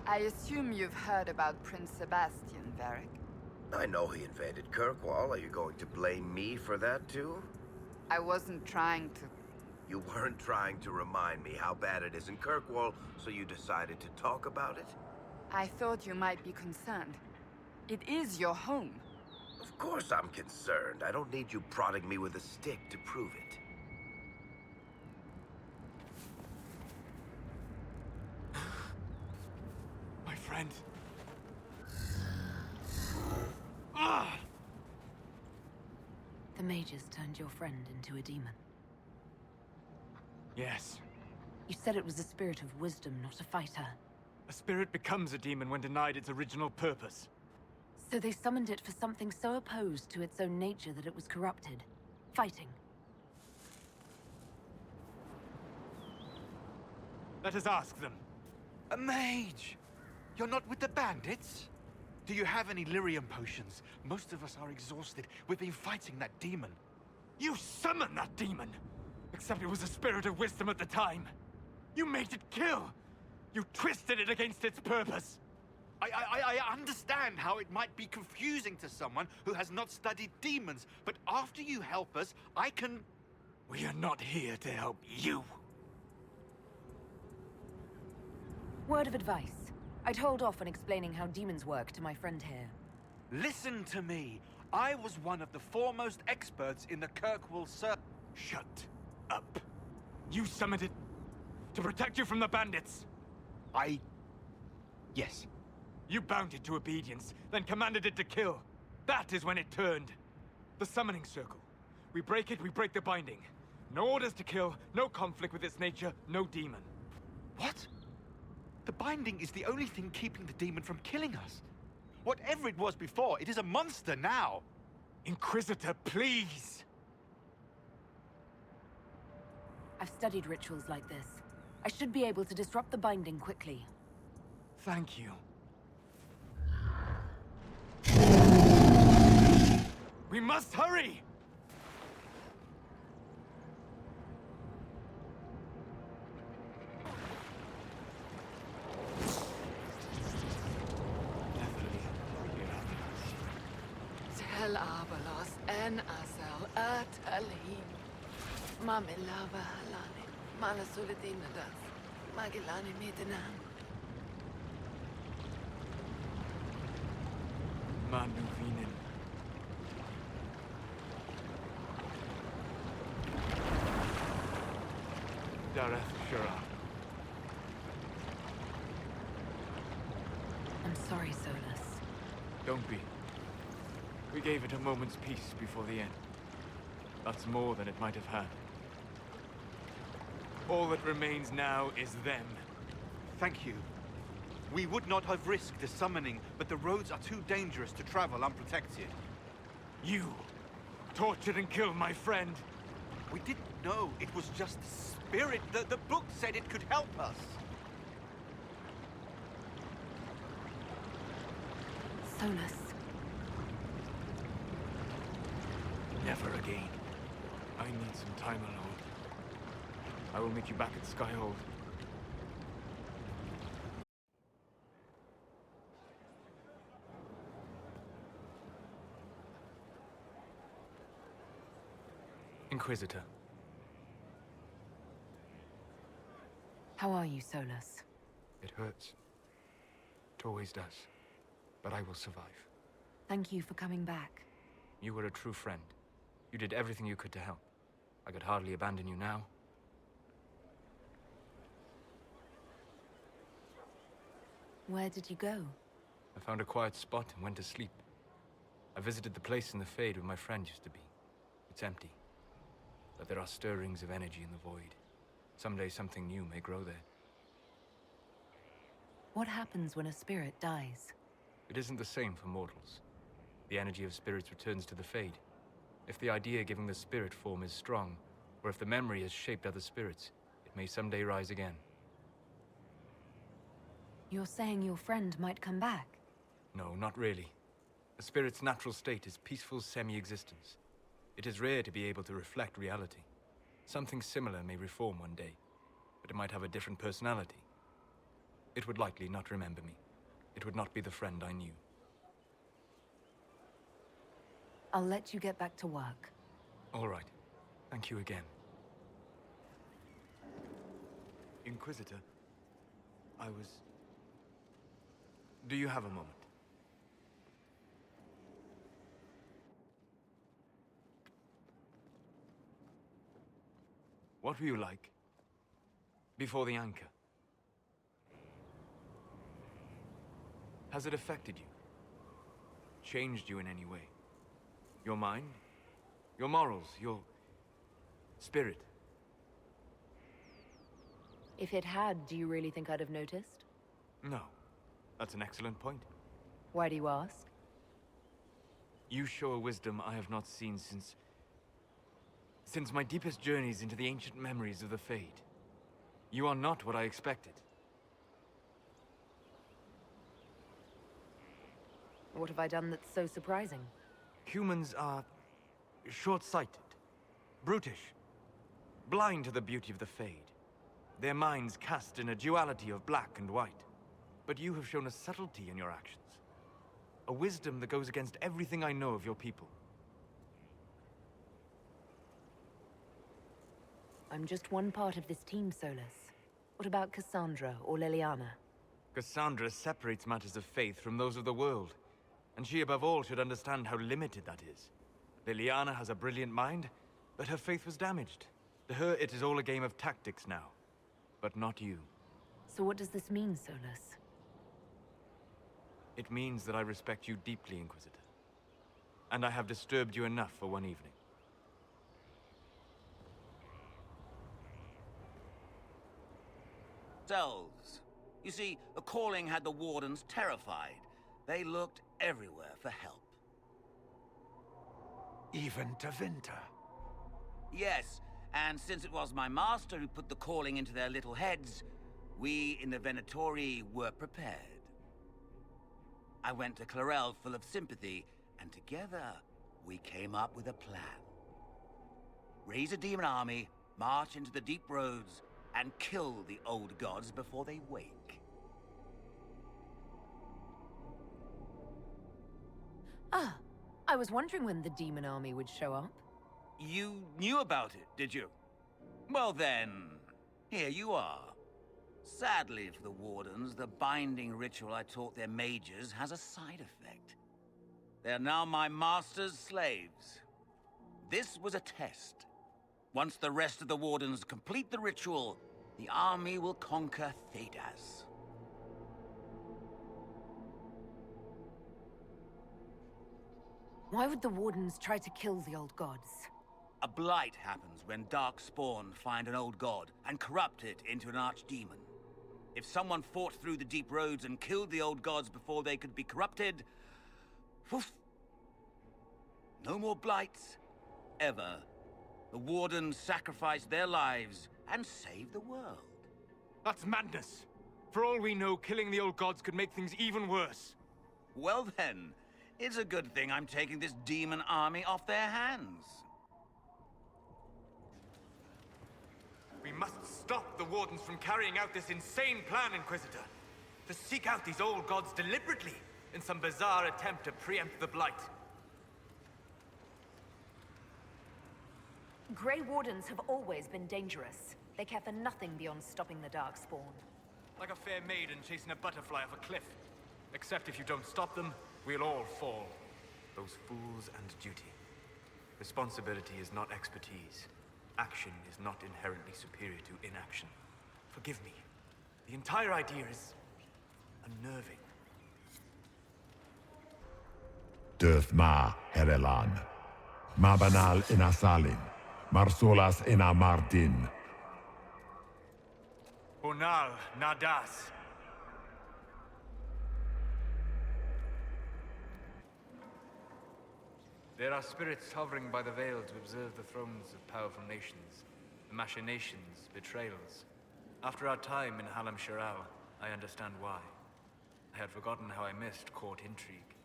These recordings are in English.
I assume you've heard about Prince Sebastian, Varric. I know he invaded Kirkwall. Are you going to blame me for that, too? I wasn't trying to... You weren't trying to remind me how bad it is in Kirkwall, so you decided to talk about it? I thought you might be concerned. It is your home. Of course I'm concerned. I don't need you prodding me with a stick to prove it. My friend. Ah! The mages turned your friend into a demon. Yes. You said it was a spirit of wisdom, not a fighter. A spirit becomes a demon when denied its original purpose. So they summoned it for something so opposed to its own nature that it was corrupted. Fighting. Let us ask them. A mage! You're not with the bandits? Do you have any lyrium potions? Most of us are exhausted. We've been fighting that demon. You summoned that demon! Except it was a spirit of wisdom at the time. You made it kill! You twisted it against its purpose! I understand how it might be confusing to someone who has not studied demons, but after you help us, I can... We are not here to help you. Word of advice. I'd hold off on explaining how demons work to my friend here. Listen to me. I was one of the foremost experts in the Kirkwall Circle. Shut up. You summoned it to protect you from the bandits. Yes. You bound it to obedience, then commanded it to kill. That is when it turned. The summoning circle. We break it, we break the binding. No orders to kill, no conflict with its nature, no demon. What? The binding is the only thing keeping the demon from killing us. Whatever it was before, it is a monster now. Inquisitor, please! I've studied rituals like this. I should be able to disrupt the binding quickly. Thank you. We must hurry! Tel Abalos en Asel Atalim. Mamilava Halane. Malasuladinadas. Magilani Midanam. Manuvinen. Dareth Shura. I'm sorry, Solas. Don't be. We gave it a moment's peace before the end. That's more than it might have had. All that remains now is them. Thank you. We would not have risked the summoning, but the roads are too dangerous to travel unprotected. You tortured and killed my friend. We didn't know it was just a spirit. The book said it could help us. Solas. Never again. I need some time alone. I will meet you back at Skyhold. Inquisitor. How are you, Solas? It hurts. It always does. But I will survive. Thank you for coming back. You were a true friend. You did everything you could to help. I could hardly abandon you now. Where did you go? I found a quiet spot and went to sleep. I visited the place in the Fade where my friend used to be. It's empty. But there are stirrings of energy in the void. Someday something new may grow there. What happens when a spirit dies? It isn't the same for mortals. The energy of spirits returns to the Fade. If the idea giving the spirit form is strong, or if the memory has shaped other spirits, it may someday rise again. You're saying your friend might come back? No, not really. A spirit's natural state is peaceful semi-existence. It is rare to be able to reflect reality. Something similar may reform one day, but it might have a different personality. it would likely not remember me. It would not be the friend I knew. I'll let you get back to work. All right. Thank you again. Inquisitor, Do you have a moment? What were you like before the anchor? Has it affected you? Changed you in any way? Your mind? Your morals? Your spirit? If it had, do you really think I'd have noticed? No. That's an excellent point. Why do you ask? You show a wisdom I have not seen since my deepest journeys into the ancient memories of the Fade. You are not what I expected. What have I done that's so surprising? Humans are short-sighted, brutish, blind to the beauty of the Fade. Their minds cast in a duality of black and white. But you have shown a subtlety in your actions. A wisdom that goes against everything I know of your people. I'm just one part of this team, Solas. What about Cassandra or Liliana? Cassandra separates matters of faith from those of the world. And she above all should understand how limited that is. Liliana has a brilliant mind, but her faith was damaged. To her, it is all a game of tactics now. But not you. So what does this mean, Solas? It means that I respect you deeply, Inquisitor. And I have disturbed you enough for one evening. Selves. You see, the calling had the Wardens terrified. They looked everywhere for help. Even to Vinter. Yes, and since it was my master who put the calling into their little heads, we in the Venatori were prepared. I went to Clarel full of sympathy, and together we came up with a plan. Raise a demon army, march into the deep roads, and kill the old gods before they wake. Ah, I was wondering when the demon army would show up. You knew about it, did you? Well then, here you are. Sadly for the Wardens, the binding ritual I taught their mages has a side effect. They're now my master's slaves. This was a test. Once the rest of the Wardens complete the ritual, the army will conquer Thedas. Why would the Wardens try to kill the old gods? A blight happens when dark spawn find an old god and corrupt it into an archdemon. If someone fought through the deep roads and killed the old gods before they could be corrupted, woof, no more blights, ever. The Wardens sacrificed their lives and saved the world. That's madness! For all we know, killing the old gods could make things even worse. Well then, it's a good thing I'm taking this demon army off their hands. We must stop the Wardens from carrying out this insane plan, Inquisitor. To seek out these old gods deliberately in some bizarre attempt to preempt the Blight. Grey Wardens have always been dangerous. They care for nothing beyond stopping the Darkspawn. Like a fair maiden chasing a butterfly off a cliff. Except if you don't stop them, we'll all fall. Those fools and duty. Responsibility is not expertise. Action is not inherently superior to inaction. Forgive me. The entire idea is unnerving. Döth ma, Herelan. Ma banal ina salin. Marsolas ina Martin. Bonal nadas. There are spirits hovering by the veil to observe the thrones of powerful nations, the machinations, betrayals. After our time in Halam Shiral, I understand why. I had forgotten how I missed court intrigue.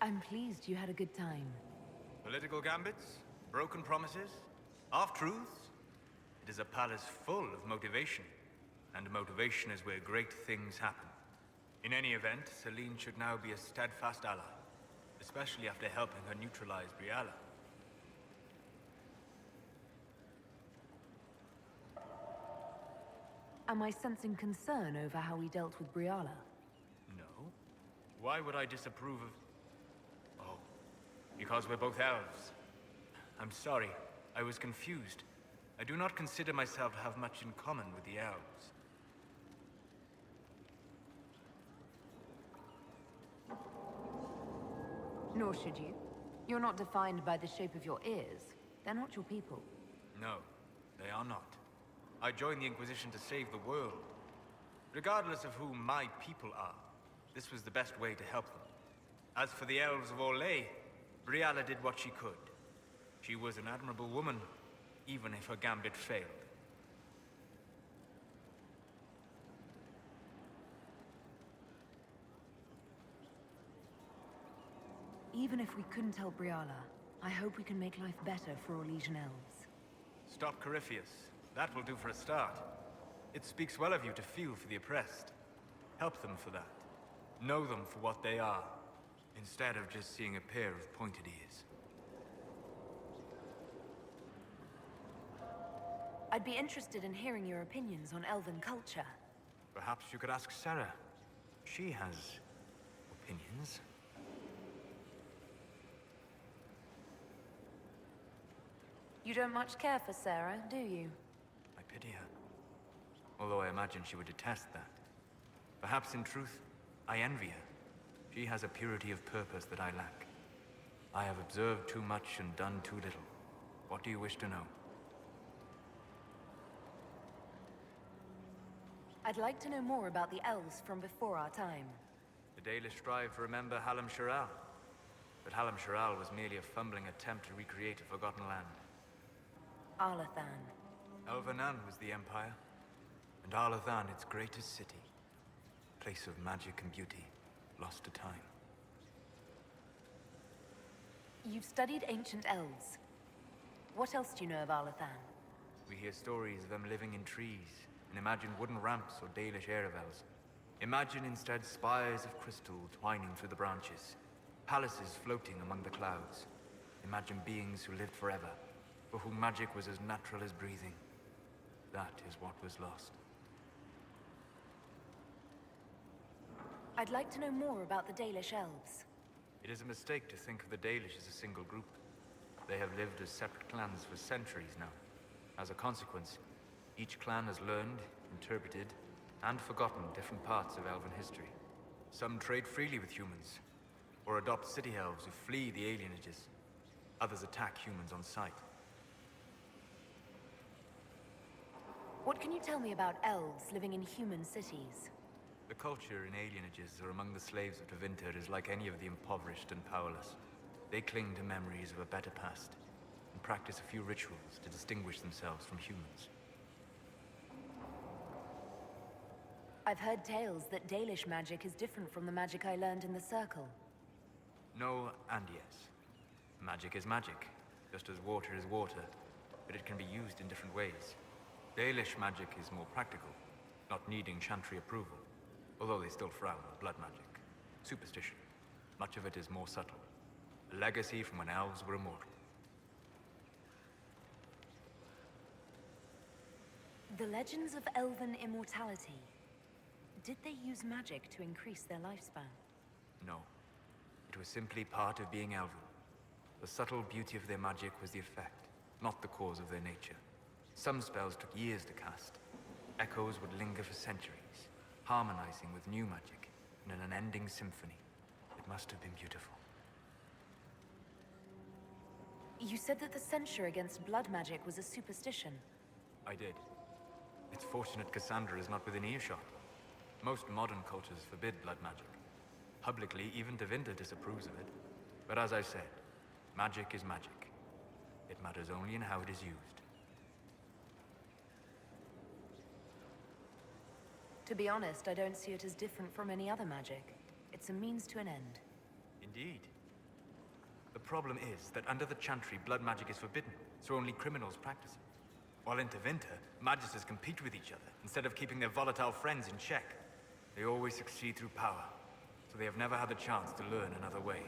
I'm pleased you had a good time. Political gambits, broken promises, half-truths. It is a palace full of motivation, and motivation is where great things happen. In any event, Celine should now be a steadfast ally, especially after helping her neutralize Briala. Am I sensing concern over how we dealt with Briala? No. Why would I disapprove of... Oh, because we're both elves. I'm sorry, I was confused. I do not consider myself to have much in common with the elves. Nor should you. You're not defined by the shape of your ears. They're not your people. No, they are not. I joined the Inquisition to save the world. Regardless of who my people are, this was the best way to help them. As for the elves of Orlais, Briala did what she could. She was an admirable woman, even if her gambit failed. Even if we couldn't help Briala, I hope we can make life better for Orlesian elves. Stop Corypheus. That will do for a start. It speaks well of you to feel for the oppressed. Help them for that. Know them for what they are, instead of just seeing a pair of pointed ears. I'd be interested in hearing your opinions on elven culture. Perhaps you could ask Sarah. She has opinions. You don't much care for Sarah, do you? I pity her. Although I imagine she would detest that. Perhaps in truth, I envy her. She has a purity of purpose that I lack. I have observed too much and done too little. What do you wish to know? I'd like to know more about the elves from before our time. The Dalish strive to remember Hallam Sharal. But Hallam Sharal was merely a fumbling attempt to recreate a forgotten land. Arlathan. Elvanan was the Empire, and Arlathan its greatest city. Place of magic and beauty, lost to time. You've studied ancient elves. What else do you know of Arlathan? We hear stories of them living in trees, and imagine wooden ramps or Dalish Erebels. Imagine instead spires of crystal twining through the branches, palaces floating among the clouds. Imagine beings who lived forever, for whom magic was as natural as breathing. That is what was lost. I'd like to know more about the Dalish elves. It is a mistake to think of the Dalish as a single group. They have lived as separate clans for centuries now. As a consequence, each clan has learned, interpreted, and forgotten different parts of elven history. Some trade freely with humans, or adopt city elves who flee the alienages. Others attack humans on sight. What can you tell me about elves living in human cities? The culture in alienages or among the slaves of Tevinter is like any of the impoverished and powerless. They cling to memories of a better past, and practice a few rituals to distinguish themselves from humans. I've heard tales that Dalish magic is different from the magic I learned in the Circle. No and yes. Magic is magic, just as water is water, but it can be used in different ways. Dalish magic is more practical, not needing chantry approval, although they still frown on blood magic. Superstition. Much of it is more subtle. A legacy from when elves were immortal. The legends of elven immortality. Did they use magic to increase their lifespan? No. It was simply part of being elven. The subtle beauty of their magic was the effect, not the cause of their nature. Some spells took years to cast. Echoes would linger for centuries, harmonizing with new magic in an unending symphony. It must have been beautiful. You said that the censure against blood magic was a superstition. I did. It's fortunate Cassandra is not within earshot. Most modern cultures forbid blood magic. Publicly, even Tevinter disapproves of it. But as I said, magic is magic. It matters only in how it is used. To be honest, I don't see it as different from any other magic. It's a means to an end. Indeed. The problem is that under the Chantry, blood magic is forbidden, so only criminals practice it. While into winter, magisters compete with each other instead of keeping their volatile friends in check. They always succeed through power, so they have never had the chance to learn another way.